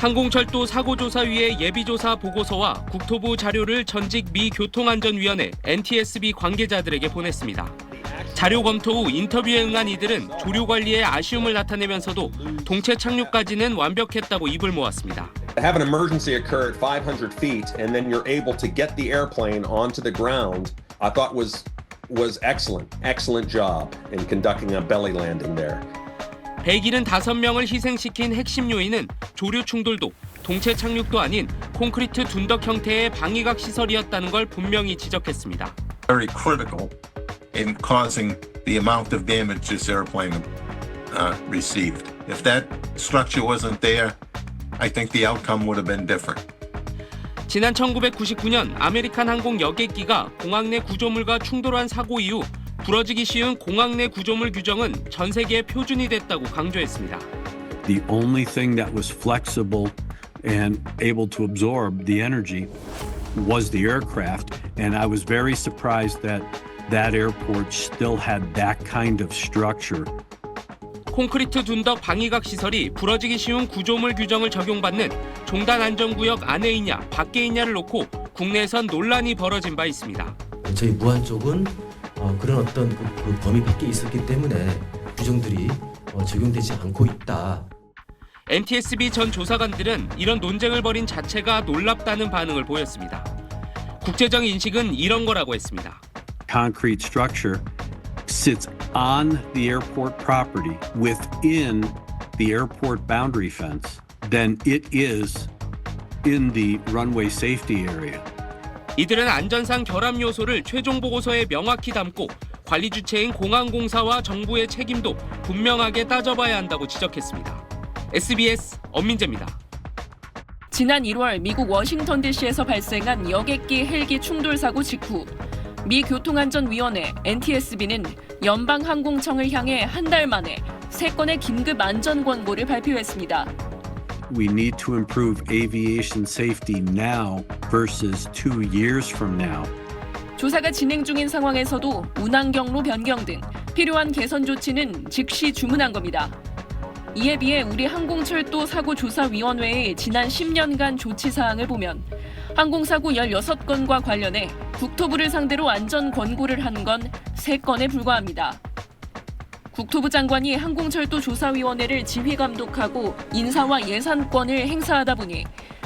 항공철도 사고조사위의 예비조사 보고서와 국토부 자료를 전직 미 교통안전위원회 NTSB 관계자들에게 보냈습니다. 자료 검토 후 인터뷰에 응한 이들은 조류 관리에 아쉬움을 나타내면서도 동체 착륙까지는 완벽했다고 입을 모았습니다. To have an emergency occur at 500 feet and then you're able to get the airplane onto the ground, I thought was excellent. Excellent job in conducting a belly landing there. 175명을 희생시킨 핵심 요인은 조류 충돌도 동체 착륙도 아닌 콘크리트 둔덕 형태의 방위각 시설이었다는 걸 분명히 지적했습니다. Very critical in causing the amount of damage this airplane received. If that structure wasn't there, I think the outcome would have been different. 지난 1999년 아메리칸 항공 여객기가 공항 내 구조물과 충돌한 사고 이후 부러지기 쉬운 공항 내 구조물 규정은 전 세계의 표준이 됐다고 강조했습니다. The only thing that was flexible and able to absorb the energy was the aircraft, and I was very surprised that that airport still had that kind of structure. 콘크리트 둔덕 방위각 시설이 부러지기 쉬운 구조물 규정을 적용받는 종단 안전구역 안에 있냐 밖에 있냐를 놓고 국내에선 논란이 벌어진 바 있습니다. 저희 무한 쪽은 그런 어떤 그 범위 밖에 있었기 때문에 규정들이 적용되지 않고 있다. NTSB 전 조사관들은 이런 논쟁을 벌인 자체가 놀랍다는 반응을 보였습니다. 국제적 인식은 이런 거라고 했습니다. Concrete structure sits on the airport property within the airport boundary fence, then it is in the runway safety area. 이들은 안전상 결함 요소를 최종 보고서에 명확히 담고 관리 주체인 공항공사와 정부의 책임도 분명하게 따져봐야 한다고 지적했습니다. SBS 엄민재입니다. 지난 1월 미국 워싱턴 DC에서 발생한 여객기 헬기 충돌 사고 직후 미 교통안전위원회 NTSB는 연방항공청을 향해 한 달 만에 3건의 긴급 안전 권고를 발표했습니다. We need to improve aviation safety now versus 2 years from now. 조사가 진행 중인 상황에서도 운항 경로 변경 등 필요한 개선 조치는 즉시 주문한 겁니다. 이에 비해 우리 항공철도사고조사위원회의 지난 10년간 조치 사항을 보면 항공사고 16건과 관련해 국토부를 상대로 안전 권고를 한 건 3건에 불과합니다. 국토부 장관이 항공철도조사위원회를 지휘감독하고 인사와 예산권을 행사하다 보니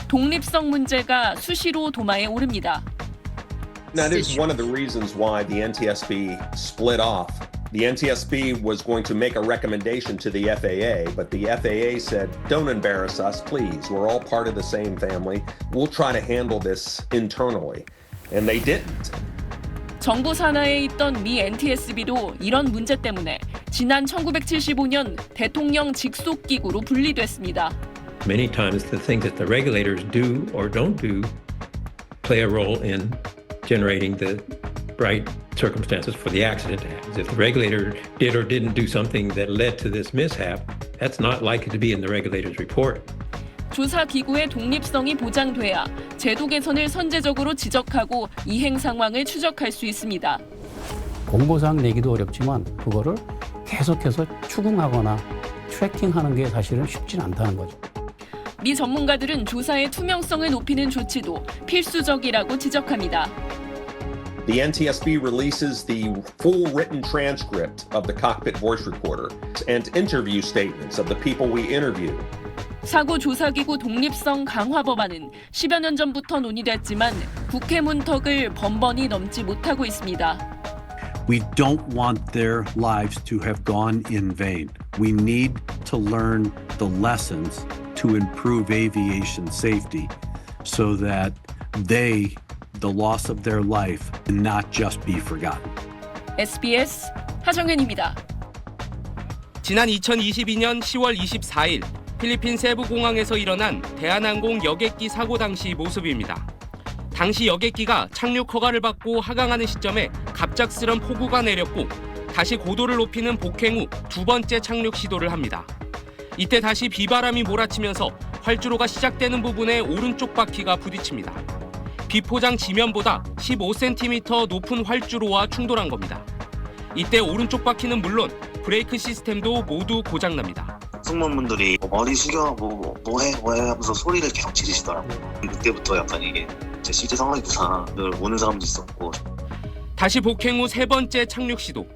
독립성 문제가 수시로 도마에 오릅니다. That is one of the reasons why the NTSB split off. The NTSB was going to make a recommendation to the FAA, but the FAA said, don't embarrass us, please. We're all part of the same family. We'll try to handle this internally. And they didn't. 정부 산하에 있던 미 NTSB도 이런 문제 때문에 지난 1975년 대통령 직속 기구로 분리됐습니다. Many times the things that the regulators do or don't do play a role in generating the right circumstances for the accident to happen. If the regulator did or didn't do something that led to this mishap, that's not likely to be in the regulator's report. 조사 기구의 독립성이 보장돼야 제도 개선을 선제적으로 지적하고 이행 상황을 추적할 수 있습니다. 공보사항 내기도 어렵지만 그거를 계속해서 추궁하거나 트래킹하는 게 사실은 쉽진 않다는 거죠. 미 전문가들은 조사의 투명성을 높이는 조치도 필수적이라고 지적합니다. The NTSB releases the full written transcript of the cockpit voice recorder and interview statements of the people we interviewed. 사고조사기구 독립성 강화 법안은 10여 년 전부터 논의됐지만 국회 문턱을 번번이 넘지 못하고 있습니다. We don't want their lives to have gone in vain. We need to learn the lessons to improve aviation safety so that the loss of their life not just be forgotten. SBS 하정현입니다. 지난 2022년 10월 24일 필리핀 세부 공항에서 일어난 대한항공 여객기 사고 당시 모습입니다. 당시 여객기가 착륙 허가를 받고 하강하는 시점에 갑작스런 폭우가 내렸고 다시 고도를 높이는 복행 후 2번째 착륙 시도를 합니다. 이때 다시 비바람이 몰아치면서 활주로가 시작되는 부분에 오른쪽 바퀴가 부딪힙니다. 비포장 지면보다 15cm 높은 활주로와 충돌한 겁니다. 이때 오른쪽 바퀴는 물론 브레이크 시스템도 모두 고장납니다. 승무원분들이 머리 숙여 뭐해 하면서 소리를 계속 지르시더라고요. 그때부터 약간 이게 제 실제 상황이 부상을 오는 사람도 있었고. 다시 복행 후 세 번째 착륙 시도.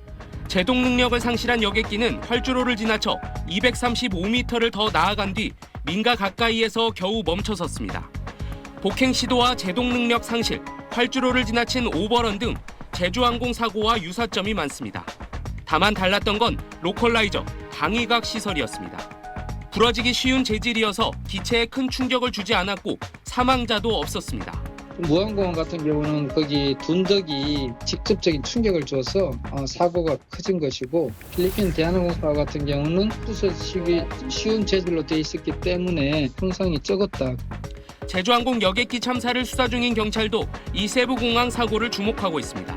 제동 능력을 상실한 여객기는 활주로를 지나쳐 235m를 더 나아간 뒤 민가 가까이에서 겨우 멈춰섰습니다. 복행 시도와 제동 능력 상실, 활주로를 지나친 오버런 등 제주항공 사고와 유사점이 많습니다. 다만 달랐던 건 로컬라이저, 방위각 시설이었습니다. 부러지기 쉬운 재질이어서 기체에 큰 충격을 주지 않았고 사망자도 없었습니다. 무안공항 같은 경우는 거기 둔덕이 직접적인 충격을 줘서 사고가 커진 것이고, 필리핀 대한항공사 같은 경우는 부서지기 쉬운 재질로 되어 있었기 때문에 손상이 적었다. 제주항공 여객기 참사를 수사 중인 경찰도 이 세부공항 사고를 주목하고 있습니다.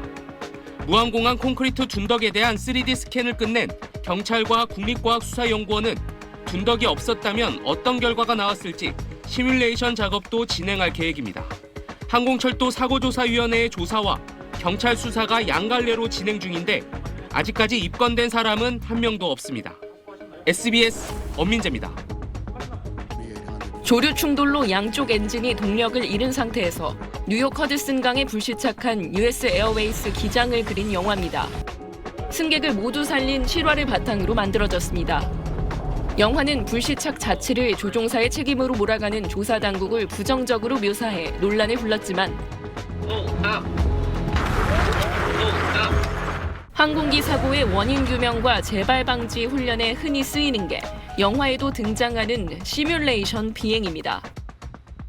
무안공항 콘크리트 둔덕에 대한 3D 스캔을 끝낸 경찰과 국립과학수사연구원은 둔덕이 없었다면 어떤 결과가 나왔을지 시뮬레이션 작업도 진행할 계획입니다. 항공철도 사고조사위원회의 조사와 경찰 수사가 양갈래로 진행 중인데 아직까지 입건된 사람은 한 명도 없습니다. SBS 엄민재입니다. 조류 충돌로 양쪽 엔진이 동력을 잃은 상태에서 뉴욕 허드슨강에 불시착한 US 에어웨이스 기장을 그린 영화입니다. 승객을 모두 살린 실화를 바탕으로 만들어졌습니다. 영화는 불시착 자체를 조종사의 책임으로 몰아가는 조사 당국을 부정적으로 묘사해 논란을 불렀지만 항공기 사고의 원인 규명과 재발 방지 훈련에 흔히 쓰이는 게 영화에도 등장하는 시뮬레이션 비행입니다.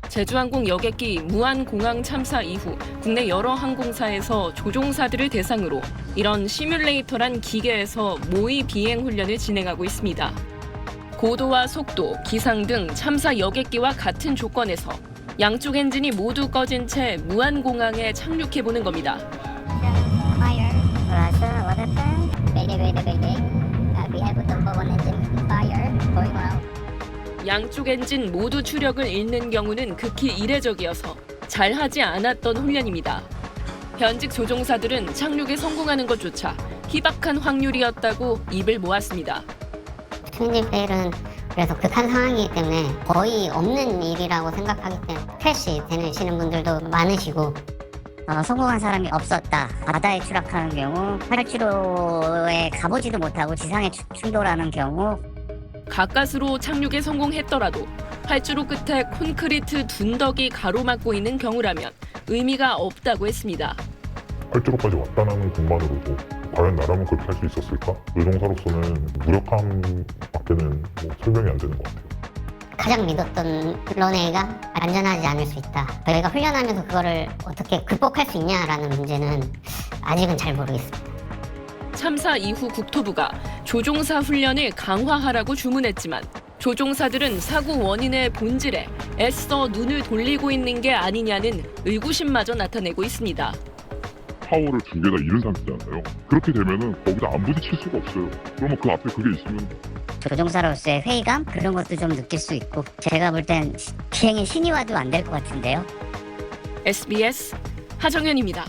제주항공 여객기 무안공항 참사 이후 국내 여러 항공사에서 조종사들을 대상으로 이런 시뮬레이터란 기계에서 모의 비행 훈련을 진행하고 있습니다. 고도와 속도, 기상 등 참사 여객기와 같은 조건에서 양쪽 엔진이 모두 꺼진 채 무안공항에 착륙해보는 겁니다. 양쪽 엔진 모두 추력을 잃는 경우는 극히 이례적이어서 잘하지 않았던 훈련입니다. 현직 조종사들은 착륙에 성공하는 것조차 희박한 확률이었다고 입을 모았습니다. 승진 페일은 그래서 극한 상황이기 때문에 거의 없는 일이라고 생각하기 때문에 크래시 되시는 분들도 많으시고, 성공한 사람이 없었다. 바다에 추락하는 경우, 활주로에 가보지도 못하고 지상에 충돌하는 경우, 가까스로 착륙에 성공했더라도 활주로 끝에 콘크리트 둔덕이 가로막고 있는 경우라면 의미가 없다고 했습니다. 활주로까지 왔다는 것만으로도 과연 나라면 그렇게 할 수 있었을까? 조종사로서는 무력함밖에는 설명이 안 되는 것 같아요. 가장 믿었던 런웨이가 안전하지 않을 수 있다. 저희가 훈련하면서 그거를 어떻게 극복할 수 있냐라는 문제는 아직은 잘 모르겠습니다. 참사 이후 국토부가 조종사 훈련을 강화하라고 주문했지만 조종사들은 사고 원인의 본질에 애써 눈을 돌리고 있는 게 아니냐는 의구심마저 나타내고 있습니다. 파워를 두 개 다 잃은 상태잖아요. 그렇게 되면은 거기다 안 부딪힐 수가 없어요. 그러면 그 앞에 그게 있으면 조종사로서의 회의감? 그런 것도 좀 느낄 수 있고, 제가 볼 땐 비행의 신의와도 안 될 것 같은데요. SBS 하정현입니다.